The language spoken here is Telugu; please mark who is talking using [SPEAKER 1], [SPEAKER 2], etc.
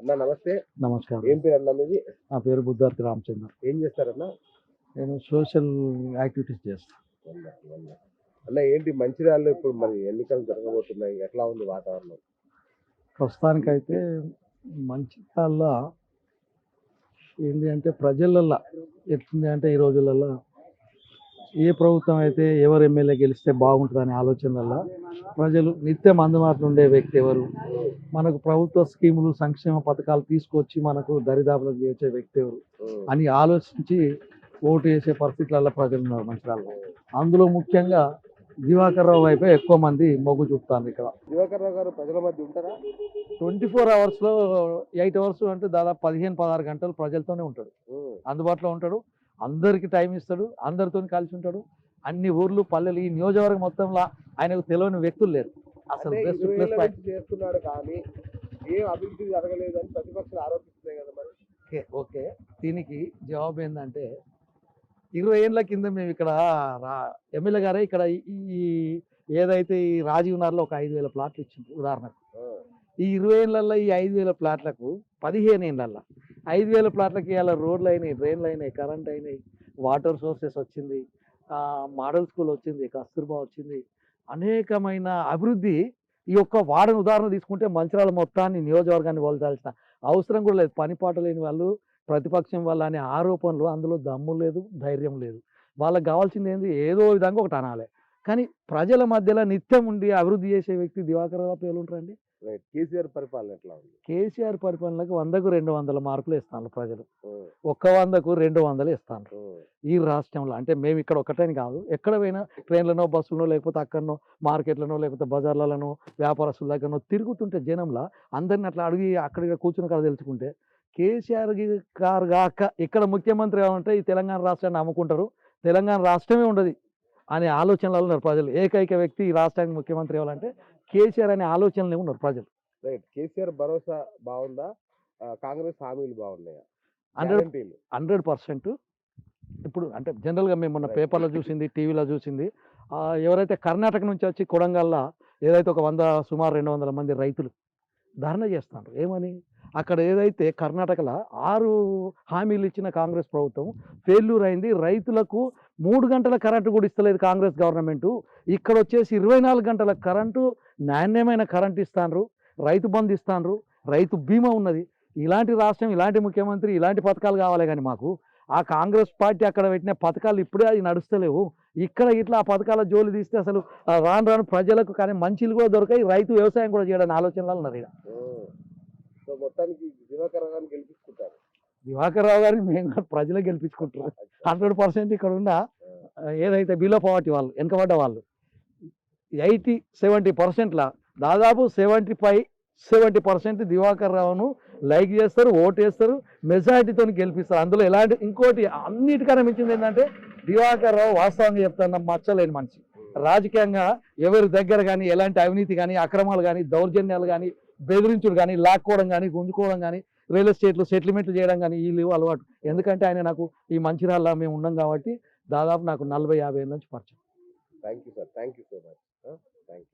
[SPEAKER 1] అన్న నమస్తే.
[SPEAKER 2] నమస్కారం.
[SPEAKER 1] ఏం పేరు అన్న మీది?
[SPEAKER 2] నా పేరు బుద్ధార్తి రామచంద్ర.
[SPEAKER 1] ఏం చేస్తారన్న?
[SPEAKER 2] నేను సోషల్ యాక్టివిటీస్ చేస్తా.
[SPEAKER 1] Wonderful, wonderful. అన్న ఏంటి మంచిర్యాలలో ఇప్పుడు మరి ఎన్నికలు జరగబోతున్నాయి. ఎట్లా ఉంది వాతావరణం?
[SPEAKER 2] ప్రస్తుతానికైతే మంచిర్యాల ఏంది అంటే ప్రజలల్ల ఎట్లుంది అంటే ఈ రోజులల్ల ఏ ప్రభుత్వం అయితే ఎవరు ఎమ్మెల్యే గెలిస్తే బాగుంటుందనే ఆలోచనలల్ల ప్రజలు నిత్యం అందుబాటులో ఉండే వ్యక్తి ఎవరు, మనకు ప్రభుత్వ స్కీములు సంక్షేమ పథకాలు తీసుకొచ్చి మనకు దరిదాపులకు చేర్చే వ్యక్తి ఎవరు అని ఆలోచించి ఓటు వేసే పరిస్థితులలో ప్రజలు ఉన్నారు మంచిర్యాలలో. అందులో ముఖ్యంగా దివాకర్ రావు వైపే ఎక్కువ మంది మొగ్గు చూపుతారు. ఇక్కడ
[SPEAKER 1] దివాకర్ రావు గారు ప్రజల మధ్య ఉంటారా?
[SPEAKER 2] 24 అవర్స్లో 8 అవర్స్ అంటే దాదాపు 15-16 గంటలు ప్రజలతోనే ఉంటాడు, అందుబాటులో ఉంటాడు, అందరికి టైం ఇస్తాడు, అందరితో కలిసి ఉంటాడు. అన్ని ఊర్లు పల్లెలు ఈ నియోజకవర్గం మొత్తంలో ఆయనకు తెలియని వ్యక్తులు లేరు. అసలు
[SPEAKER 1] అంటే
[SPEAKER 2] బెస్ట్
[SPEAKER 1] 20
[SPEAKER 2] ప్లస్
[SPEAKER 1] ఏళ్ల
[SPEAKER 2] పాయింట్.
[SPEAKER 1] నుంచి చేస్తున్నాడు కానీ ఏం అభివృద్ధి జరగలేదు అని ప్రతిపక్షాలు ఆరోపిస్తున్నాయి కదా మరి.
[SPEAKER 2] ఓకే, దీనికి జవాబు ఏంటంటే 20 ఏళ్ళ కింద మేము ఇక్కడ ఎమ్మెల్యే గారే ఇక్కడ ఈ ఏదైతే ఈ రాజీవ్ నగర్లో ఒక 5,000 ప్లాట్లు ఇచ్చింది ఉదాహరణకు. ఈ 20 ఏళ్ళల్లో ఈ 5,000 ప్లాట్లకు 15 ఏళ్ళల్లో 5,000 ప్లాట్లకి ఇలా రోడ్లు అయినాయి, డ్రైన్లు అయినాయి, కరెంట్ అయినాయి, వాటర్ సోర్సెస్ వచ్చింది, మోడల్ స్కూల్ వచ్చింది, కస్తూర్బా వచ్చింది, అనేకమైన అభివృద్ధి. ఈ యొక్క వార్డును ఉదాహరణ తీసుకుంటే మంచిర్యాల మొత్తాన్ని నియోజకవర్గాన్ని వదలాల్సిన అవసరం కూడా లేదు. పనిపాట లేని వాళ్ళు ప్రతిపక్షం వల్ల అనే ఆరోపణలు, అందులో దమ్ము లేదు, ధైర్యం లేదు. వాళ్ళకి కావాల్సింది ఏంది, ఏదో విధంగా ఒకటి అనాలి. కానీ ప్రజల మధ్యలో నిత్యం ఉండి అభివృద్ధి చేసే వ్యక్తి దివాకర్ రావు పేరు ఉంటారండి.
[SPEAKER 1] రైట్. కేసీఆర్ పరిపాలన ఎట్లా ఉంది?
[SPEAKER 2] కేసీఆర్ పరిపాలనకు 100కు 200 మార్కులు ఇస్తాను ప్రజలు. ఒక్క 100కు 200 ఇస్తాను ఈ రాష్ట్రంలో. అంటే మేము ఇక్కడ ఒక్కటని కాదు, ఎక్కడ పోయినా ట్రైన్లనో బస్సులనో లేకపోతే అక్కడనో మార్కెట్లనో లేకపోతే బజార్లలోనో వ్యాపారస్తుల దగ్గరనో తిరుగుతుంటే జనంలో అందరిని అట్లా అడిగి అక్కడ కూర్చుని కాడ తెలుసుకుంటే కేసీఆర్ గారు కాక ఇక్కడ ముఖ్యమంత్రి ఏమంటే ఈ తెలంగాణ రాష్ట్రాన్ని అమ్ముకుంటారు, తెలంగాణ రాష్ట్రమే ఉండదు అనే ఆలోచనలు ఉన్నారు ప్రజలు. ఏకైక వ్యక్తి ఈ రాష్ట్రానికి ముఖ్యమంత్రి ఇవ్వాలంటే కేసీఆర్ అనే ఆలోచనలు ఉన్నారు ప్రజలు.
[SPEAKER 1] రైట్. కేసీఆర్ భరోసా బాగుందా? కాంగ్రెస్ హామీలు బాగున్నాయా?
[SPEAKER 2] 100% ఇప్పుడు అంటే జనరల్గా మేము మొన్న పేపర్లో చూసింది, టీవీలో చూసింది, ఎవరైతే కర్ణాటక నుంచి వచ్చి కొడంగల్లో ఏదైతే ఒక సుమారు 200 మంది రైతులు ధర్నా చేస్తున్నారు. ఏమని, అక్కడ ఏదైతే కర్ణాటకలో 6 హామీలు ఇచ్చిన కాంగ్రెస్ ప్రభుత్వం ఫెయిల్యూర్ అయింది, రైతులకు 3 గంటల కరెంటు కూడా ఇస్తలేదు కాంగ్రెస్ గవర్నమెంటు, ఇక్కడ వచ్చేసి 24 గంటల కరెంటు, నాణ్యమైన కరెంటు ఇస్తాను, రైతు బంధు ఇస్తాను, రైతు బీమా ఉన్నది. ఇలాంటి రాష్ట్రం, ఇలాంటి ముఖ్యమంత్రి, ఇలాంటి పథకాలు కావాలి. కానీ మాకు ఆ కాంగ్రెస్ పార్టీ అక్కడ పెట్టిన పథకాలు ఇప్పుడే అది నడుస్తలేవు. ఇక్కడ ఇట్లా ఆ పథకాల జోలి తీస్తే అసలు రాను రాను ప్రజలకు కానీ మంచిలు కూడా దొరకాయి, రైతు వ్యవసాయం కూడా చేయడానికి ఆలోచనలు ఉన్నారు. ఇక్కడ
[SPEAKER 1] సో మొత్తానికి దివాకర్ రావు గారిని గెలిపించుకుంటారు.
[SPEAKER 2] దివాకర్ రావు గారిని మేము ప్రజలే గెలిపించుకుంటారు 100%. ఇక్కడ ఉన్న ఏదైతే బిలో పవర్టీ వాళ్ళు, వెనకబడ్డ వాళ్ళు 80-70%లా దాదాపు 75-70% దివాకర్ రావును లైక్ చేస్తారు, ఓటు వేస్తారు, మెజారిటీతో గెలిపిస్తారు. అందులో ఎలాంటి ఇంకోటి అన్నిటికన్నా మించింది ఏంటంటే దివాకర్ రావు వాస్తవంగా చెప్తాను మచ్చలేని మనిషి. రాజకీయంగా ఎవరి దగ్గర కానీ ఎలాంటి అవినీతి కానీ, అక్రమాలు కానీ, దౌర్జన్యాలు కానీ, బెదిరించుడు కానీ, లాక్కోవడం కానీ, గుంజుకోవడం కానీ, రియల్ ఎస్టేట్లు సెటిల్మెంట్లు చేయడం కానీ ఈ లేవు అలవాటు. ఎందుకంటే ఆయన నాకు ఈ మంచిర్యాలలో మేము ఉన్నాం కాబట్టి దాదాపు నాకు 40-50 ఏళ్ళ నుంచి పరిచయం.
[SPEAKER 1] Thank you sir. Thank you so much. Thank you.